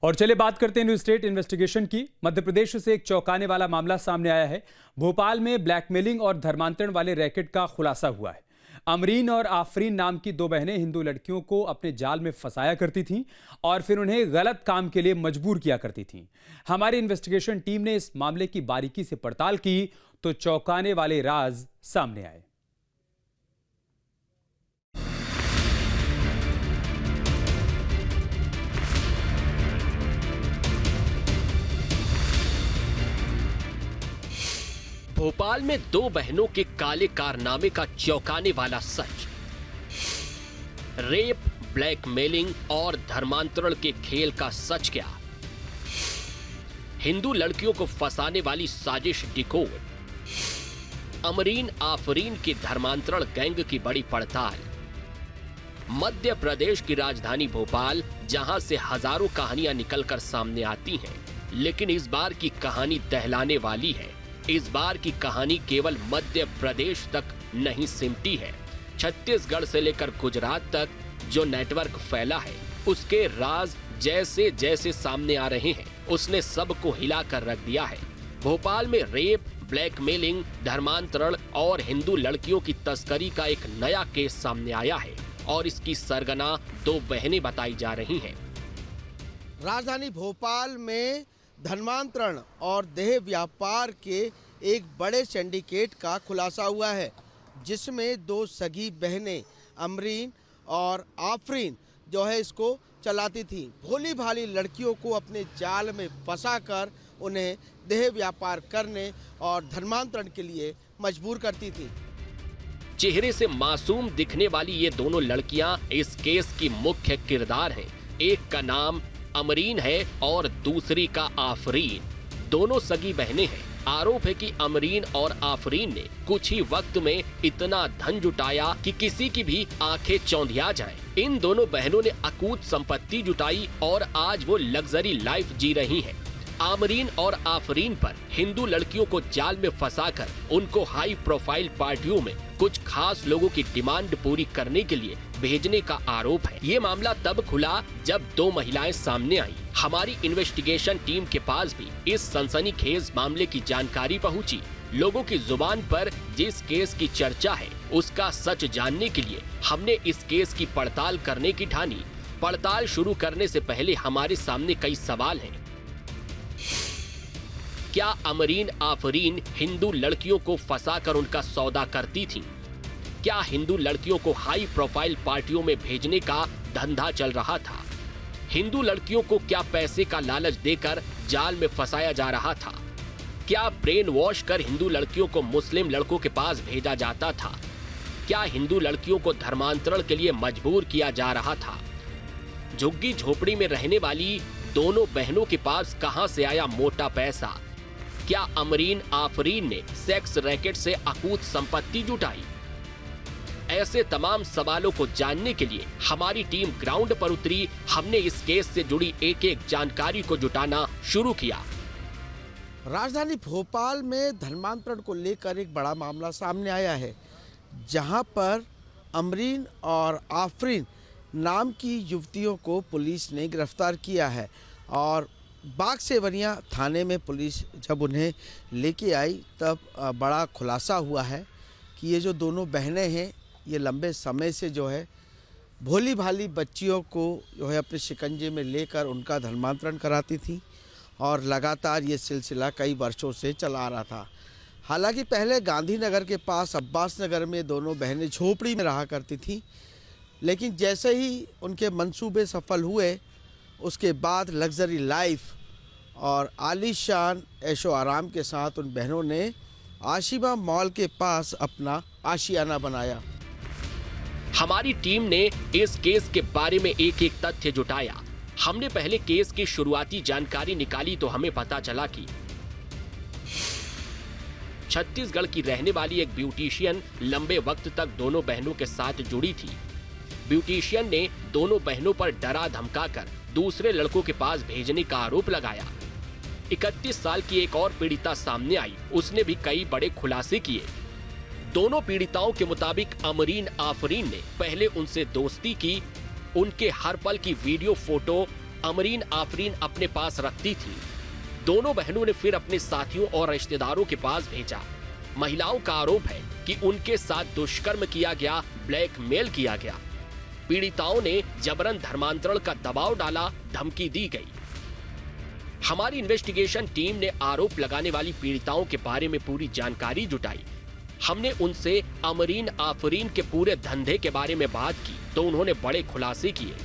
और चलिए बात करते हैं न्यू स्टेट इन्वेस्टिगेशन की। मध्य प्रदेश से एक चौंकाने वाला मामला सामने आया है। भोपाल में ब्लैकमेलिंग और धर्मांतरण वाले रैकेट का खुलासा हुआ है। अमरीन और आफरीन नाम की दो बहनें हिंदू लड़कियों को अपने जाल में फंसाया करती थीं और फिर उन्हें गलत काम के लिए मजबूर किया करती थीं। हमारी इन्वेस्टिगेशन टीम ने इस मामले की बारीकी से पड़ताल की तो चौंकाने वाले राज सामने आए। भोपाल में दो बहनों के काले कारनामे का चौंकाने वाला सच। रेप, ब्लैकमेलिंग और धर्मांतरण के खेल का सच क्या? हिंदू लड़कियों को फंसाने वाली साजिश डिकोड। अमरीन आफरीन की धर्मांतरण गैंग की बड़ी पड़ताल। मध्य प्रदेश की राजधानी भोपाल, जहां से हजारों कहानियां निकलकर सामने आती हैं, लेकिन इस बार की कहानी दहलाने वाली है। इस बार की कहानी केवल मध्य प्रदेश तक नहीं सिमटी है। छत्तीसगढ़ से लेकर गुजरात तक जो नेटवर्क फैला है, उसके राज जैसे जैसे सामने आ रहे हैं, उसने सबको हिलाकर रख दिया है। भोपाल में रेप, ब्लैकमेलिंग, धर्मांतरण और हिंदू लड़कियों की तस्करी का एक नया केस सामने आया है और इसकी सरगना दो बहनें बताई जा रही हैं। राजधानी भोपाल में धर्मांतरण और देह व्यापार के एक बड़े सिंडिकेट का खुलासा हुआ है, जिसमें दो सगी बहनें अमरीन और आफरीन जो है इसको चलाती थी। भोली भाली लड़कियों को अपने जाल में फंसाकर उन्हें देह व्यापार करने और धर्मांतरण के लिए मजबूर करती थी। चेहरे से मासूम दिखने वाली ये दोनों लड़कियां इस केस की मुख्य किरदार हैं। एक का नाम अमरीन है और दूसरी का आफरीन। दोनों सगी बहनें हैं। आरोप है कि अमरीन और आफरीन ने कुछ ही वक्त में इतना धन जुटाया कि किसी की भी आंखें चौंधिया जाएं। इन दोनों बहनों ने अकूत संपत्ति जुटाई और आज वो लग्जरी लाइफ जी रही हैं। आमरीन और आफरीन पर हिंदू लड़कियों को जाल में फंसाकर उनको हाई प्रोफाइल पार्टियों में कुछ खास लोगों की डिमांड पूरी करने के लिए भेजने का आरोप है। ये मामला तब खुला जब दो महिलाएं सामने आई। हमारी इन्वेस्टिगेशन टीम के पास भी इस सनसनीखेज मामले की जानकारी पहुंची। लोगों की जुबान पर जिस केस की चर्चा है, उसका सच जानने के लिए हमने इस केस की पड़ताल करने की ठानी। पड़ताल शुरू करने से पहले हमारे सामने कई सवाल हैं। क्या अमरीन आफरीन हिंदू लड़कियों को फंसाकर उनका सौदा करती थीं? क्या हिंदू लड़कियों को हाई प्रोफाइल पार्टियों में भेजने का धंधा चल रहा था? हिंदू लड़कियों को क्या पैसे का लालच देकर जाल में फंसाया जा रहा था? क्या ब्रेन वॉश कर हिंदू लड़कियों को मुस्लिम लड़कों के पास भेजा जाता था? क्या हिंदू लड़कियों को धर्मांतरण के लिए मजबूर किया जा रहा था? झुग्गी झोपड़ी में रहने वाली दोनों बहनों के पास कहां से आया मोटा पैसा? क्या अमरीन आफरीन ने सेक्स रैकेट से अकूत संपत्ति जुटाई? ऐसे तमाम सवालों को जानने के लिए हमारी टीम ग्राउंड पर उतरी। हमने इस केस से जुड़ी एक एक जानकारी को जुटाना शुरू किया। राजधानी भोपाल में धर्मांतरण को लेकर एक बड़ा मामला सामने आया है, जहां पर अमरीन और आफरीन नाम की युवतियों को पुलिस ने गिरफ्तार किया है और बाग सेवरिया थाने में पुलिस जब उन्हें लेके आई तब बड़ा खुलासा हुआ है कि ये जो दोनों बहनें हैं, ये लंबे समय से जो है भोली भाली बच्चियों को जो है अपने शिकंजे में लेकर उनका धर्मांतरण कराती थी और लगातार ये सिलसिला कई वर्षों से चला आ रहा था। हालांकि पहले गांधीनगर के पास अब्बास नगर में दोनों बहनें झोपड़ी में रहा करती थी, लेकिन जैसे ही उनके मंसूबे सफल हुए, उसके बाद लग्जरी लाइफ और आलीशान ऐशो आराम के साथ उन बहनों ने आशिमा मॉल के पास अपना आशियाना बनाया। हमारी टीम ने इस केस के बारे में एक एक तथ्य जुटाया। हमने पहले केस की शुरुआती जानकारी निकाली तो हमें पता चला कि छत्तीसगढ़ की रहने वाली एक ब्यूटिशियन लंबे वक्त तक दोनों बहनों के साथ जुड़ी थी। ब्यूटिशियन ने दोनों बहनों पर डरा धमकाकर दूसरे लड़कों के पास भेजने का आरोप लगाया। 31 साल की एक और पीड़िता सामने आई। उसने भी कई बड़े खुलासे किए। दोनों पीड़िताओं के मुताबिक अमरीन आफरीन ने पहले उनसे दोस्ती की, उनके हर पल की वीडियो, फोटो अमरीन आफरीन अपने पास रखती थी। दोनों बहनों ने फिर अपने साथियों और रिश्तेदारों के पास भेजा। महिलाओं का आरोप है कि उनके साथ दुष्कर्म किया गया, ब्लैकमेल किया गया। पीड़िताओं ने जबरन धर्मांतरण का दबाव डाला, धमकी दी गई। हमारी इन्वेस्टिगेशन टीम ने आरोप लगाने वाली पीड़िताओं के बारे में पूरी जानकारी जुटाई। हमने उनसे अमरीन आफरीन के पूरे धंधे के बारे में बात की तो उन्होंने बड़े खुलासे किए।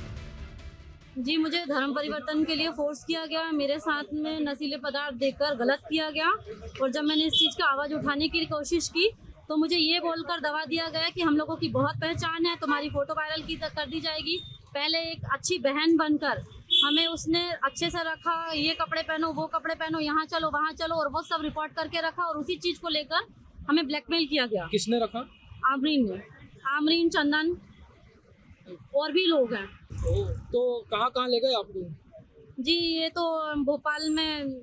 जी, मुझे धर्म परिवर्तन के लिए फोर्स किया गया। मेरे साथ में नशीले पदार्थ देकर गलत किया गया और जब मैंने इस चीज़ की आवाज़ उठाने की कोशिश की तो मुझे ये बोलकर दबा दिया गया कि हम लोगों की बहुत पहचान है, तुम्हारी फोटो वायरल कर दी जाएगी। पहले एक अच्छी बहन बनकर हमें उसने अच्छे से रखा, ये कपड़े पहनो, वो कपड़े पहनो, यहाँ चलो, वहाँ चलो, और वो सब रिपोर्ट करके रखा और उसी चीज़ को लेकर हमें ब्लैकमेल किया गया। किसने रखा? आमरीन ने, आमरीन, चंदन और भी लोग हैं। तो कहाँ कहाँ ले गए आपको? जी, ये तो भोपाल में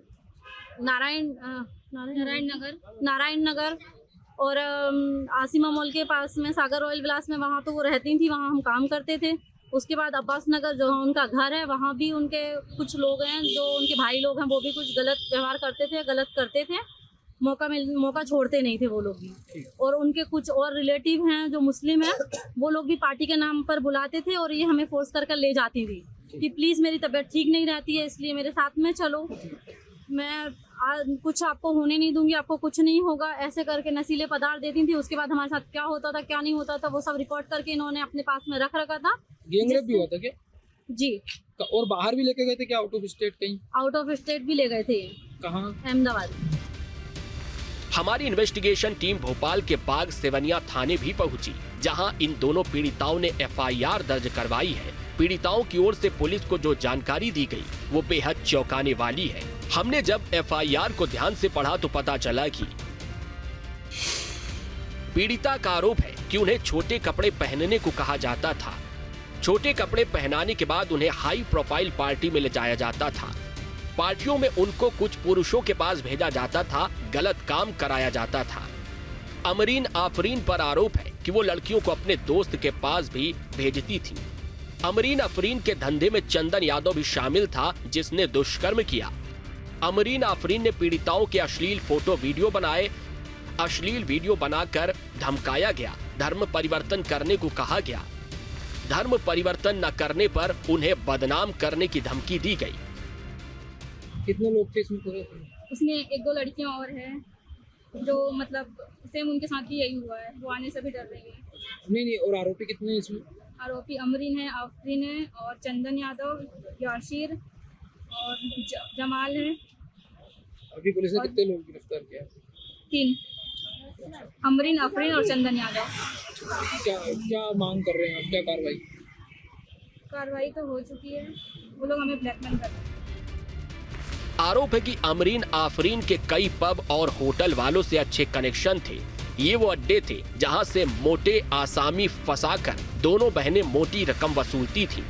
नारायण नगर और आसिमा मॉल के पास में सागर रॉयल विलास में, वहाँ तो वो रहती थी, वहाँ हम काम करते थे। उसके बाद अब्बास नगर जहाँ उनका घर है, वहाँ भी उनके कुछ लोग हैं जो उनके भाई लोग हैं, वो भी कुछ गलत व्यवहार करते थे, गलत करते थे। मौका छोड़ते नहीं थे वो लोग भी। और उनके कुछ और रिलेटिव हैं जो मुस्लिम हैं, वो लोग भी पार्टी के नाम पर बुलाते थे और ये हमें फोर्स करके ले जाती थी कि प्लीज़ मेरी तबीयत ठीक नहीं रहती है, इसलिए मेरे साथ में चलो, मैं कुछ आपको होने नहीं दूंगी, आपको कुछ नहीं होगा, ऐसे करके नशीले पदार्थ देती थी। उसके बाद हमारे साथ क्या होता था, क्या नहीं होता था, वो सब रिकॉर्ड करके इन्होंने अपने पास में रख रखा था। गैंगरेप भी हुआ था क्या? जी। और बाहर भी लेके गए थे क्या? आउट ऑफ स्टेट कहीं? आउट ऑफ स्टेट भी ले गए थे। कहाँ? अहमदाबाद। हमारी इन्वेस्टिगेशन टीम भोपाल के बाग सेवनिया थाने भी पहुंची, जहां इन दोनों पीड़िताओं ने एफआईआर दर्ज करवाई है। पीड़िताओं की ओर से पुलिस को जो जानकारी दी गई वो बेहद चौंकाने वाली है। हमने जब एफआईआर को ध्यान से पढ़ा तो पता चला कि पीड़िता का आरोप है कि उन्हें छोटे कपड़े पहनने को कहा जाता था। छोटे कपड़े पहनाने के बाद उन्हें हाई प्रोफाइल पार्टी में ले जाया जाता था। पार्टियों में उनको कुछ पुरुषों के पास भेजा जाता था, गलत काम कराया जाता था। अमरीन आफरीन पर आरोप है कि वो लड़कियों को अपने दोस्त के पास भी भेजती थी। अमरीन आफरीन के धंधे में चंदन यादव भी शामिल था, जिसने दुष्कर्म किया। अमरीन आफरीन ने पीड़िताओं के अश्लील फोटो वीडियो बनाए। अश्लील वीडियो बनाकर धमकाया गया, धर्म परिवर्तन करने को कहा गया। धर्म परिवर्तन न करने पर उन्हें बदनाम करने की धमकी दी गई। कितने लोग थे इसमें पूरे? इसमें 1-2 लड़कियां और हैं जो मतलब सेम उनके साथ ही यही हुआ है, वो आने से भी डर रही है। नहीं, और आरोपी कितने हैं इसमें? आरोपी अमरीन है, आफरीन है और चंदन यादव, याशिर और जमाल है। अभी पुलिस ने कितने लोग गिरफ्तार किया? 3, अमरीन, आफरीन और चंदन यादव। क्या मांग कर रहे हैं आप? क्या कार्रवाई तो हो चुकी है, वो लोग हमें ब्लैकमेल कर रहे हैं। आरोप है कि अमरीन आफरीन के कई पब और होटल वालों से अच्छे कनेक्शन थे। ये वो अड्डे थे जहां से मोटे आसामी फंसाकर दोनों बहनें मोटी रकम वसूलती थीं।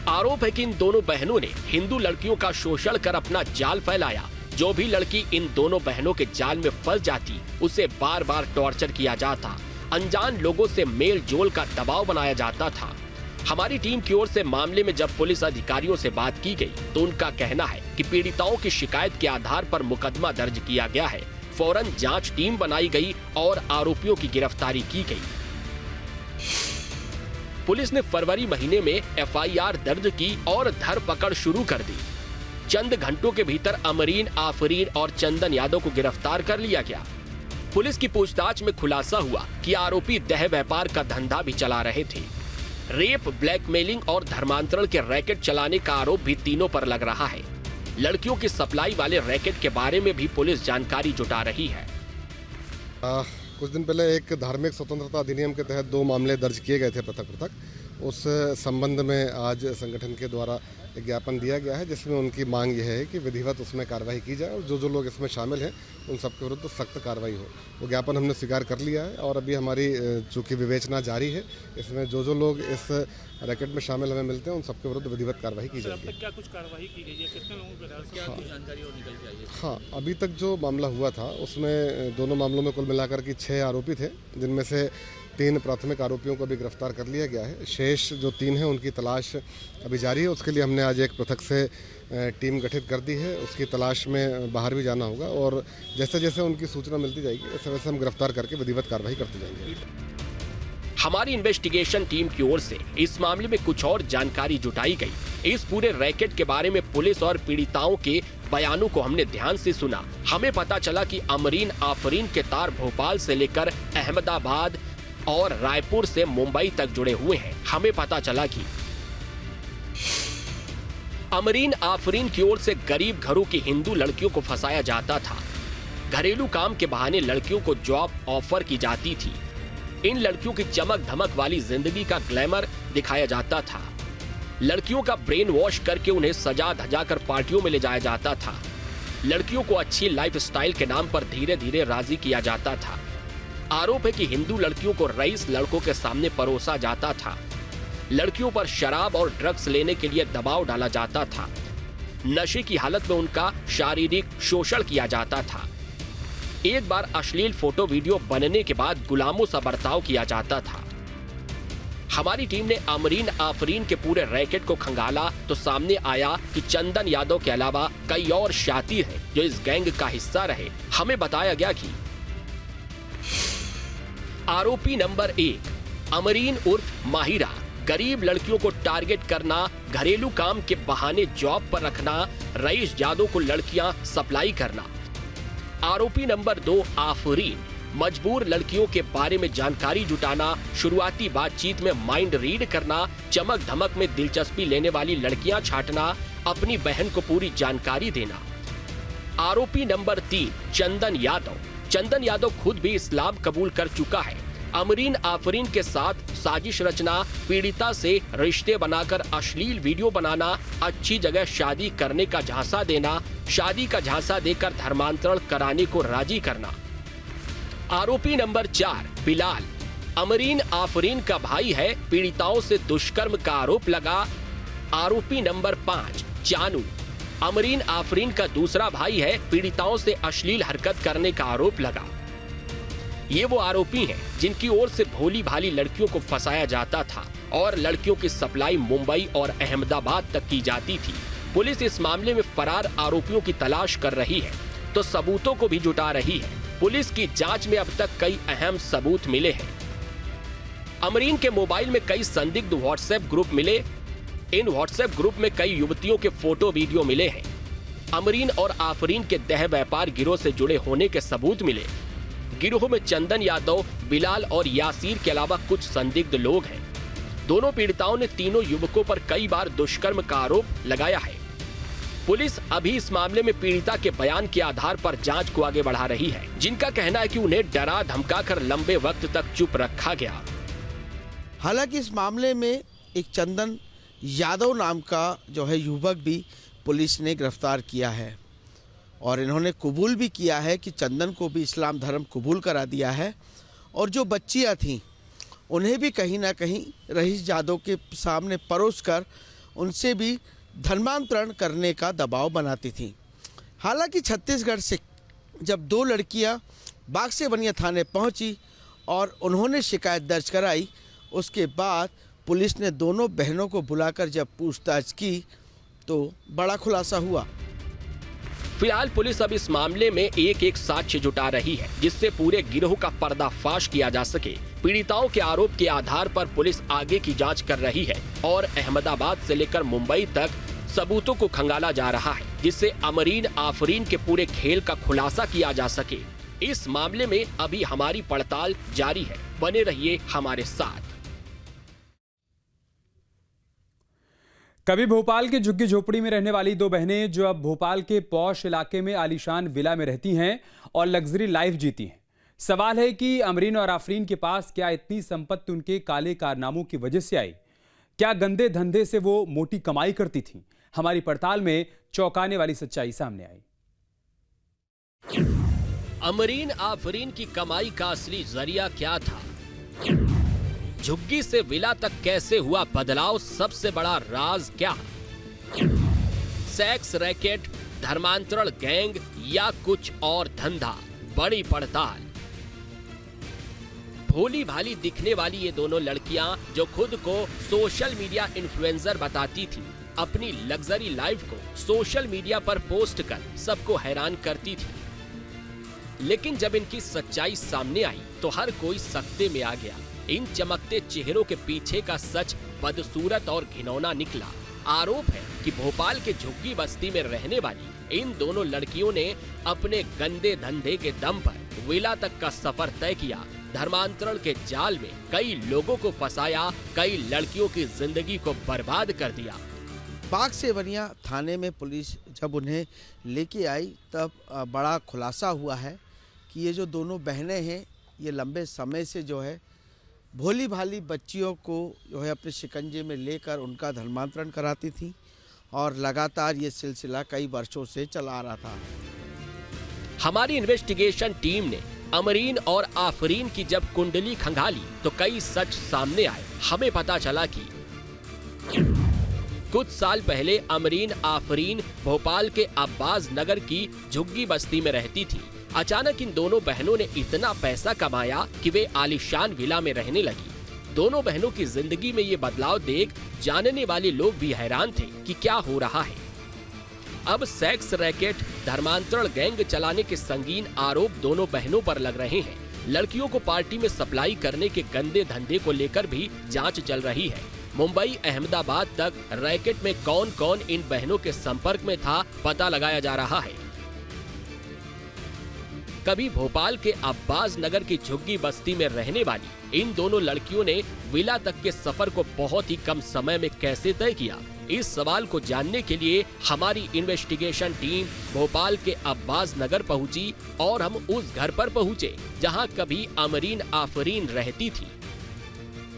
आरोप है कि इन दोनों बहनों ने हिंदू लड़कियों का शोषण कर अपना जाल फैलाया। जो भी लड़की इन दोनों बहनों के जाल में फंस जाती, उसे बार बार टॉर्चर किया जाता। अनजान लोगों से मेल जोल का दबाव बनाया जाता था। हमारी टीम की ओर से मामले में जब पुलिस अधिकारियों से बात की गई तो उनका कहना है कि पीड़िताओं की शिकायत के आधार पर मुकदमा दर्ज किया गया है। फौरन जांच टीम बनाई गई और आरोपियों की गिरफ्तारी की गई। पुलिस ने फरवरी महीने में एफआईआर दर्ज की और धरपकड़ शुरू कर दी। चंद घंटों के भीतर अमरीन आफरीन और चंदन यादव को गिरफ्तार कर लिया गया। पुलिस की पूछताछ में खुलासा हुआ कि आरोपी देह व्यापार का धंधा भी चला रहे थे। रेप, ब्लैकमेलिंग और धर्मांतरण के रैकेट चलाने का आरोप भी तीनों पर लग रहा है। लड़कियों की सप्लाई वाले रैकेट के बारे में भी पुलिस जानकारी जुटा रही है। कुछ दिन पहले एक धार्मिक स्वतंत्रता अधिनियम के तहत 2 मामले दर्ज किए गए थे पृथक। उस संबंध में आज संगठन के द्वारा एक ज्ञापन दिया गया है, जिसमें उनकी मांग यह है कि विधिवत उसमें कार्रवाई की जाए और जो लोग इसमें शामिल हैं उन सबके विरुद्ध सख्त कार्रवाई हो। वो ज्ञापन हमने स्वीकार कर लिया है और अभी हमारी चूँकि विवेचना जारी है, इसमें जो लोग इस रैकेट में शामिल हमें मिलते हैं उन सबके विरुद्ध विधिवत कार्रवाई की जाएगी। क्या कुछ कार्रवाई की गई है? कितने लोगों को क्या कुछ जानकारी और निकल के आई है? हाँ, अभी तक जो मामला हुआ था उसमें दोनों मामलों में कुल मिलाकर के 6 आरोपी थे, जिनमें से 3 प्राथमिक आरोपियों को भी गिरफ्तार कर लिया गया है। शेष जो 3 हैं उनकी तलाश अभी जारी है। उसके लिए हमने आज एक पृथक से टीम गठित कर दी है। उसकी तलाश में बाहर भी जाना होगा और जैसे जैसे उनकी सूचना मिलती जाएगी वैसे वैसे हम गिरफ्तार करके विधिवत कार्रवाई करते जाएंगे। हमारी इन्वेस्टिगेशन टीम की ओर से इस मामले में कुछ और जानकारी जुटाई गई। इस पूरे रैकेट के बारे में पुलिस और पीड़िताओं के बयानों को हमने ध्यान से सुना। हमें पता चला कि अमरीन आफरीन के तार भोपाल से लेकर अहमदाबाद और रायपुर से मुंबई तक जुड़े हुए हैं। हमें पता चला कि अमरीन आफरीन की ओर से गरीब घरों की हिंदू लड़कियों को फंसाया जाता था। घरेलू काम के बहाने लड़कियों को जॉब ऑफर की जाती थी। इन लड़कियों की चमक धमक वाली जिंदगी का ग्लैमर दिखाया जाता था। लड़कियों का ब्रेन वॉश करके उन्हें सजा धजा कर पार्टियों में ले जाया जाता था। लड़कियों को अच्छी लाइफस्टाइल के नाम पर धीरे धीरे राजी किया जाता था। आरोप है कि हिंदू लड़कियों को रईस लड़कों के सामने परोसा जाता था। लड़कियों पर शराब और ड्रग्स लेने के लिए दबाव डाला जाता था। नशे की हालत में उनका शारीरिक शोषण किया जाता था। एक बार अश्लील फोटो वीडियो बनने के बाद गुलामों सा बर्ताव किया जाता था। हमारी टीम ने अमरीन आफरीन के पूरे रैकेट को खंगाला तो सामने आया कि चंदन यादव के अलावा कई और शातिर हैं जो इस गैंग का हिस्सा रहे। हमें बताया गया कि आरोपी नंबर 1 अमरीन उर्फ माहिरा गरीब लड़कियों को टारगेट करना, घरेलू काम के बहाने जॉब पर रखना, रईस यादव को लड़कियां सप्लाई करना। आरोपी नंबर 2 आफरीन मजबूर लड़कियों के बारे में जानकारी जुटाना, शुरुआती बातचीत में माइंड रीड करना, चमक धमक में दिलचस्पी लेने वाली लड़कियां छांटना, अपनी बहन को पूरी जानकारी देना। आरोपी नंबर 3 चंदन यादव। चंदन यादव खुद भी इस्लाम कबूल कर चुका है। अमरीन आफरीन के साथ साजिश रचना, पीड़िता से रिश्ते बनाकर अश्लील वीडियो बनाना, अच्छी जगह शादी करने का झांसा देना, शादी का झांसा देकर धर्मांतरण कराने को राजी करना। आरोपी नंबर 4 बिलाल अमरीन आफरीन का भाई है। पीड़िताओं से दुष्कर्म का आरोप लगा। आरोपी नंबर 5 जानू अमरीन आफरीन का दूसरा भाई है। पीड़िताओं से अश्लील हरकत करने का आरोप लगा। ये वो आरोपी हैं जिनकी ओर से भोली भाली लड़कियों को फंसाया जाता था और लड़कियों की सप्लाई मुंबई और अहमदाबाद तक की जाती थी। पुलिस इस मामले में फरार आरोपियों की तलाश कर रही है तो सबूतों को भी जुटा रही है। पुलिस की जांच में अब तक कई अहम सबूत मिले हैं। अमरीन के मोबाइल में कई संदिग्ध व्हाट्सएप ग्रुप मिले। इन व्हाट्सएप ग्रुप में कई युवतियों के फोटो वीडियो मिले हैं। अमरीन और आफरीन के देह व्यापार गिरोह से जुड़े होने के सबूत मिले। गिरोह में चंदन यादव, बिलाल और यासीर के अलावा कुछ संदिग्ध लोग हैं। दोनों पीड़िताओं ने तीनों युवकों पर कई बार दुष्कर्म का आरोप लगाया है। पुलिस अभी इस मामले में पीड़िता के बयान के आधार पर जांच को आगे बढ़ा रही है, जिनका कहना है कि उन्हें डरा धमकाकर लंबे वक्त तक चुप रखा गया। हालांकि इस मामले में एक चंदन यादव नाम का जो है युवक भी पुलिस ने गिरफ्तार किया है और इन्होंने कबूल भी किया है कि चंदन को भी इस्लाम धर्म कबूल करा दिया है और जो बच्चियां थीं उन्हें भी कहीं ना कहीं रईस यादव के सामने परोस कर उनसे भी धर्मांतरण करने का दबाव बनाती थीं। हालांकि छत्तीसगढ़ से जब 2 लड़कियां बागसे बनिया थाने पहुंची और उन्होंने शिकायत दर्ज कराई, उसके बाद पुलिस ने दोनों बहनों को बुलाकर जब पूछताछ की तो बड़ा खुलासा हुआ। फिलहाल पुलिस अब इस मामले में एक साक्ष्य जुटा रही है जिससे पूरे गिरोह का पर्दाफाश किया जा सके। पीड़िताओं के आरोप के आधार पर पुलिस आगे की जांच कर रही है और अहमदाबाद से लेकर मुंबई तक सबूतों को खंगाला जा रहा है जिससे अमरीन आफरीन के पूरे खेल का खुलासा किया जा सके। इस मामले में अभी हमारी पड़ताल जारी है। बने रहिए हमारे साथ। कभी भोपाल के झुग्गी झोपड़ी में रहने वाली 2 बहनें जो अब भोपाल के पॉश इलाके में आलीशान विला में रहती हैं और लग्जरी लाइफ जीती हैं। सवाल है कि अमरीन और आफरीन के पास क्या इतनी संपत्ति उनके काले कारनामों की वजह से आई? क्या गंदे धंधे से वो मोटी कमाई करती थीं? हमारी पड़ताल में चौंकाने वाली सच्चाई सामने आई। अमरीन आफरीन की कमाई का असली जरिया क्या था? झुग्गी से विला तक कैसे हुआ बदलाव? सबसे बड़ा राज क्या? सेक्स रैकेट, धर्मांतरण गैंग या कुछ और धंधा? बड़ी पड़ताल। भोली भाली दिखने वाली ये दोनों लड़कियां जो खुद को सोशल मीडिया इन्फ्लुएंसर बताती थी, अपनी लग्जरी लाइफ को सोशल मीडिया पर पोस्ट कर सबको हैरान करती थी। लेकिन जब इनकी सच्चाई सामने आई तो हर कोई सकते में आ गया। इन चमकते चेहरों के पीछे का सच बदसूरत और घिनौना निकला। आरोप है कि भोपाल के झुग्गी बस्ती में रहने वाली इन दोनों लड़कियों ने अपने गंदे धंधे के दम पर विला तक का सफर तय किया। धर्मांतरण के जाल में कई लोगों को फंसाया, कई लड़कियों की जिंदगी को बर्बाद कर दिया। बाग सेवनिया थाने में पुलिस जब उन्हें लेके आई तब बड़ा खुलासा हुआ है कि ये जो दोनों बहनें हैं ये लंबे समय से जो है भोली भाली बच्चियों को जो है अपने शिकंजे में लेकर उनका धर्मांतरण कराती थी और लगातार ये सिलसिला कई वर्षों से चला आ रहा था। हमारी इन्वेस्टिगेशन टीम ने अमरीन और आफरीन की जब कुंडली खंगाली तो कई सच सामने आए। हमें पता चला कि कुछ साल पहले अमरीन आफरीन भोपाल के अब्बास नगर की झुग्गी बस्ती में रहती थी। अचानक इन दोनों बहनों ने इतना पैसा कमाया कि वे आलीशान विला में रहने लगी। दोनों बहनों की जिंदगी में ये बदलाव देख जानने वाले लोग भी हैरान थे कि क्या हो रहा है। अब सेक्स रैकेट, धर्मांतरण गैंग चलाने के संगीन आरोप दोनों बहनों पर लग रहे हैं। लड़कियों को पार्टी में सप्लाई करने के गंदे धंधे को लेकर भी जांच चल रही है। मुंबई, अहमदाबाद तक रैकेट में कौन कौन इन बहनों के संपर्क में था पता लगाया जा रहा है। कभी भोपाल के अब्बास नगर की झुग्गी बस्ती में रहने वाली इन दोनों लड़कियों ने विला तक के सफर को बहुत ही कम समय में कैसे तय किया? इस सवाल को जानने के लिए हमारी इन्वेस्टिगेशन टीम भोपाल के अब्बास नगर पहुंची और हम उस घर पर पहुंचे जहां कभी अमरीन आफरीन रहती थी।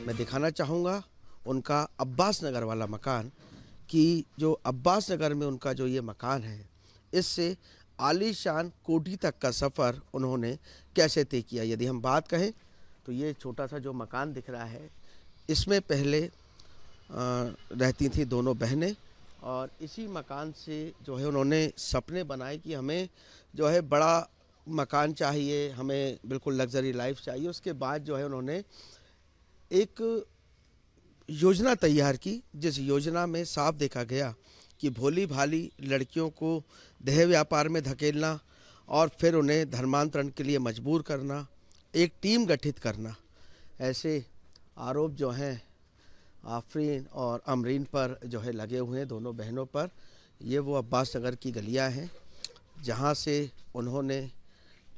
मैं दिखाना चाहूँगा उनका अब्बास नगर वाला मकान कि जो अब्बास नगर में उनका जो ये मकान है, इससे आलीशान कोठी तक का सफ़र उन्होंने कैसे तय किया। यदि हम बात कहें तो ये छोटा सा जो मकान दिख रहा है, इसमें पहले रहती थी दोनों बहनें और इसी मकान से जो है उन्होंने सपने बनाए कि हमें जो है बड़ा मकान चाहिए, हमें बिल्कुल लग्जरी लाइफ चाहिए। उसके बाद जो है उन्होंने एक योजना तैयार की, जिस योजना में साफ देखा गया कि भोली भाली लड़कियों को देह व्यापार में धकेलना और फिर उन्हें धर्मांतरण के लिए मजबूर करना, एक टीम गठित करना। ऐसे आरोप जो हैं आफरीन और अमरीन पर जो है लगे हुए हैं, दोनों बहनों पर। ये वो अब्बास नगर की गलियां हैं जहां से उन्होंने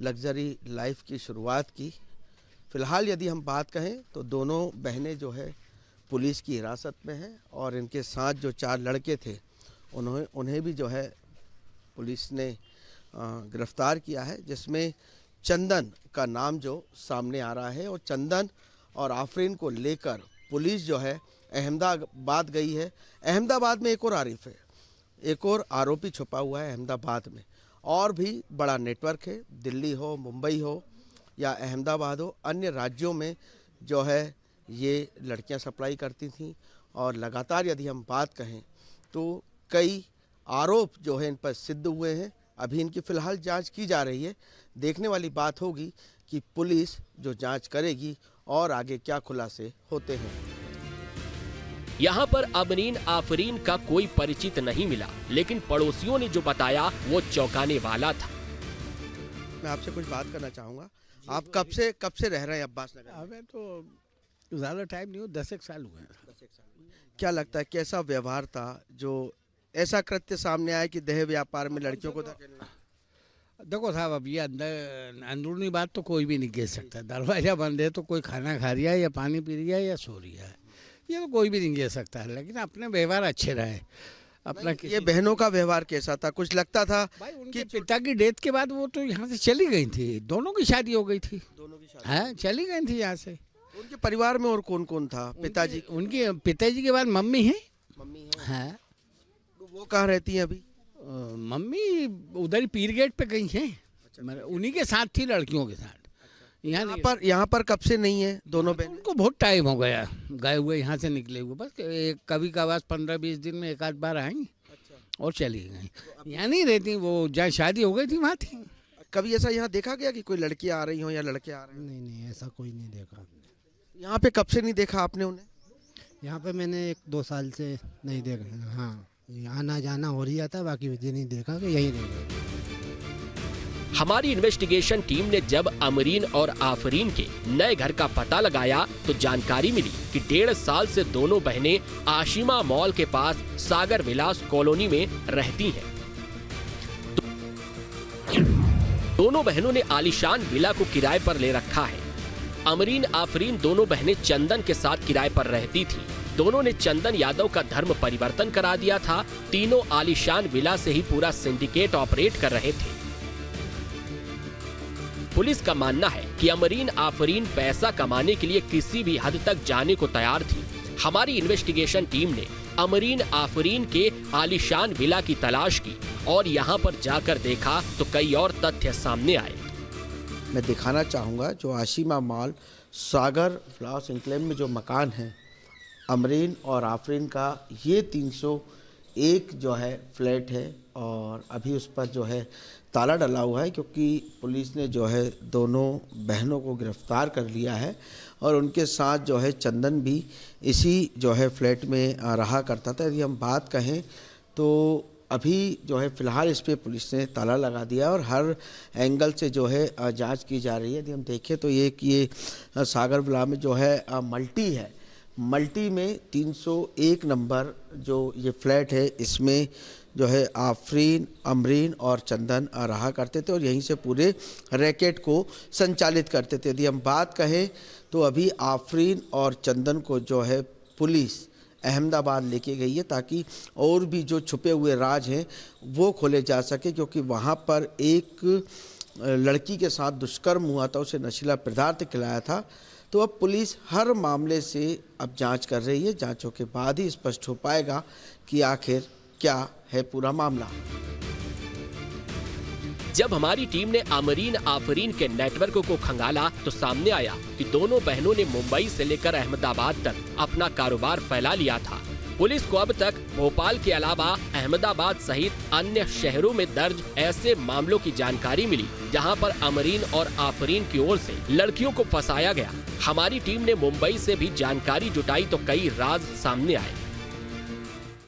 लग्जरी लाइफ की शुरुआत की। फ़िलहाल यदि हम बात कहें तो दोनों बहनें जो है पुलिस की हिरासत में हैं और इनके साथ जो 4 लड़के थे उन्हें भी जो है पुलिस ने गिरफ्तार किया है, जिसमें चंदन का नाम जो सामने आ रहा है। और चंदन और आफरीन को लेकर पुलिस जो है अहमदाबाद गई है। अहमदाबाद में एक और आरिफ है, एक और आरोपी छुपा हुआ है अहमदाबाद में। और भी बड़ा नेटवर्क है, दिल्ली हो, मुंबई हो या अहमदाबाद हो, अन्य राज्यों में जो है ये लड़कियां सप्लाई करती थीं। और लगातार यदि हम बात कहें तो कई आरोप जो है इन पर सिद्ध हुए हैं। अभी इनकी फ़िलहाल जांच की जा रही है। देखने वाली बात होगी कि पुलिस जो जांच करेगी और आगे क्या खुलासे होते हैं। यहाँ पर अमरीन आफरीन का कोई परिचित नहीं मिला, लेकिन पड़ोसियों ने जो बताया वो चौंकाने वाला था। मैं आपसे कुछ बात करना चाहूँगा। आप कब से रह रहे हैं अब्बास नगर? हमें तो ज़्यादा टाइम नहीं हो, 10 एक साल हुए हैं। क्या लगता है कैसा व्यवहार था जो ऐसा कृत्य सामने आया कि देह व्यापार में लड़कियों को धकेलना? देखो साहब, अब ये अंदरूनी बात तो कोई भी नहीं कह सकता। दरवाज़ा बंद है तो कोई खाना खा रहा है या पानी पी रहा है या सो रहा है, ये तो कोई भी नहीं कह सकता है। लेकिन अपने व्यवहार अच्छे रहे अपना। ये बहनों का व्यवहार कैसा था? कुछ लगता था भाई उनके पिता की डेथ के बाद वो तो यहाँ से चली गई थी, दोनों की शादी हो गई थी। दोनों की शादी हाँ, चली गई थी यहाँ से। उनके परिवार में और कौन कौन था? पिताजी? उनके पिताजी के बाद मम्मी है। मम्मी है। हाँ। वो कहाँ रहती हैं अभी? मम्मी उधर ही पीर गेट पे कहीं है। उन्हीं के साथ थी, लड़कियों के साथ। यहाँ पर कब से नहीं है दोनों बहन? उनको बहुत टाइम हो गया गए हुए, यहाँ से निकले हुए। बस कभी कभार 15-20 दिन में एक आध बार आई और चली गई। यहाँ नहीं रहती वो, जहाँ शादी हो गई थी वहाँ थी। कभी ऐसा यहाँ देखा गया कि कोई लड़कियाँ आ रही हों या लड़के आ रहे हों? नहीं ऐसा कोई नहीं देखा हमने। यहाँ पे कब से नहीं देखा आपने उन्हें? यहाँ पे मैंने 1-2 साल से नहीं देखा। हाँ, आना जाना हो रही था, बाकी मुझे नहीं देखा कि यही देखा। हमारी इन्वेस्टिगेशन टीम ने जब अमरीन और आफरीन के नए घर का पता लगाया तो जानकारी मिली कि 1.5 साल से दोनों बहनें आशिमा मॉल के पास सागर विलास कॉलोनी में रहती हैं। दोनों बहनों ने आलीशान विला को किराए पर ले रखा है। अमरीन आफरीन दोनों बहनें चंदन के साथ किराए पर रहती थी। दोनों ने चंदन यादव का धर्म परिवर्तन करा दिया था। तीनों आलीशान विला से ही पूरा सिंडिकेट ऑपरेट कर रहे थे। पुलिस का मानना है कि अमरीन आफरीन पैसा कमाने के लिए किसी भी हद तक जाने को तैयार थी। हमारी इन्वेस्टिगेशन टीम ने अमरीन आफरीन के आलीशान विला की तलाश की और यहाँ पर जाकर देखा तो कई और तथ्य सामने आए। मैं दिखाना चाहूँगा जो आशिमा मॉल सागर विलास एन्क्लेव में जो मकान है अमरीन और आफरीन का, ये 301 जो है फ्लैट है और अभी उस पर जो है ताला डला हुआ है क्योंकि पुलिस ने जो है दोनों बहनों को गिरफ्तार कर लिया है और उनके साथ जो है चंदन भी इसी जो है फ्लैट में रहा करता था। यदि हम बात कहें तो अभी जो है फ़िलहाल इस पे पुलिस ने ताला लगा दिया और हर एंगल से जो है जांच की जा रही है। यदि हम देखें तो ये सागर विला में जो है मल्टी है, मल्टी में 301 नंबर जो ये फ्लैट है इसमें जो है आफरीन, अमरीन और चंदन रहा करते थे और यहीं से पूरे रैकेट को संचालित करते थे। यदि हम बात कहें तो अभी आफरीन और चंदन को जो है पुलिस अहमदाबाद लेके गई है ताकि और भी जो छुपे हुए राज हैं वो खोले जा सके, क्योंकि वहाँ पर एक लड़की के साथ दुष्कर्म हुआ था, उसे नशीला पदार्थ खिलाया था। तो अब पुलिस हर मामले से अब जांच कर रही है। जांचों के बाद ही स्पष्ट हो पाएगा कि आखिर क्या है पूरा मामला। जब हमारी टीम ने अमरीन आफरीन के नेटवर्क को खंगाला तो सामने आया कि दोनों बहनों ने मुंबई से लेकर अहमदाबाद तक अपना कारोबार फैला लिया था। पुलिस को अब तक भोपाल के अलावा अहमदाबाद सहित अन्य शहरों में दर्ज ऐसे मामलों की जानकारी मिली जहां पर अमरीन और आफरीन की ओर से लड़कियों को फंसाया गया। हमारी टीम ने मुंबई से भी जानकारी जुटाई तो कई राज सामने आए।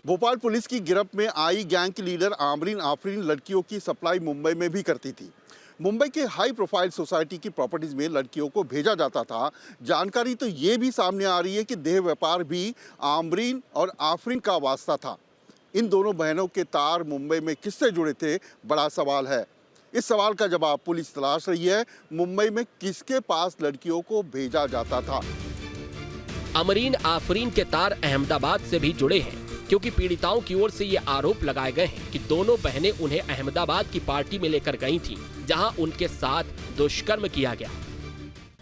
भोपाल पुलिस की गिरफ्त में आई गैंग की लीडर अमरीन आफरीन लड़कियों की सप्लाई मुंबई में भी करती थी। मुंबई के हाई प्रोफाइल सोसाइटी की प्रॉपर्टीज में लड़कियों को भेजा जाता था। जानकारी तो ये भी सामने आ रही है कि देह व्यापार भी अमरीन और आफरीन का वास्ता था। इन दोनों बहनों के तार मुंबई में किससे जुड़े थे, बड़ा सवाल है। इस सवाल का जवाब पुलिस तलाश रही है। मुंबई में किसके पास लड़कियों को भेजा जाता था। अमरीन आफरीन के तार अहमदाबाद से भी जुड़े हैं क्योंकि पीड़िताओं की ओर से ये आरोप लगाए गए हैं कि दोनों बहनें उन्हें अहमदाबाद की पार्टी में लेकर गई थीं, जहां उनके साथ दुष्कर्म किया गया।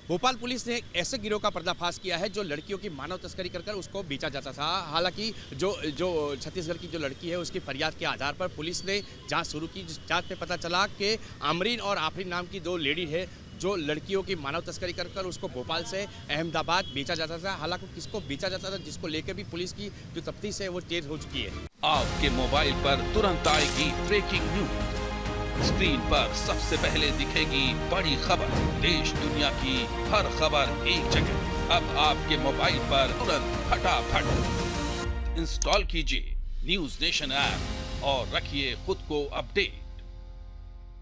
भोपाल पुलिस ने एक ऐसे गिरोह का पर्दाफाश किया है जो लड़कियों की मानव तस्करी कर उसको बेचा जाता था। हालांकि जो छत्तीसगढ़ की जो लड़की है उसकी फरियाद के आधार पर पुलिस ने जांच शुरू की। जिस जांच में पता चला कि अमरीन और आफरीन नाम की दो लेडी है जो लड़कियों की मानव तस्करी कर उसको भोपाल से अहमदाबाद बेचा जाता था। हालांकि किसको बेचा जाता था, जिसको लेकर भी पुलिस की जो तफ्तीश है वो तेज हो चुकी है। आपके मोबाइल पर तुरंत आएगी ब्रेकिंग न्यूज। स्क्रीन पर सबसे पहले दिखेगी बड़ी खबर। देश दुनिया की हर खबर एक जगह। अब आपके मोबाइल पर तुरंत फटाफट इंस्टॉल कीजिए न्यूज नेशन ऐप और रखिए खुद को अपडेट।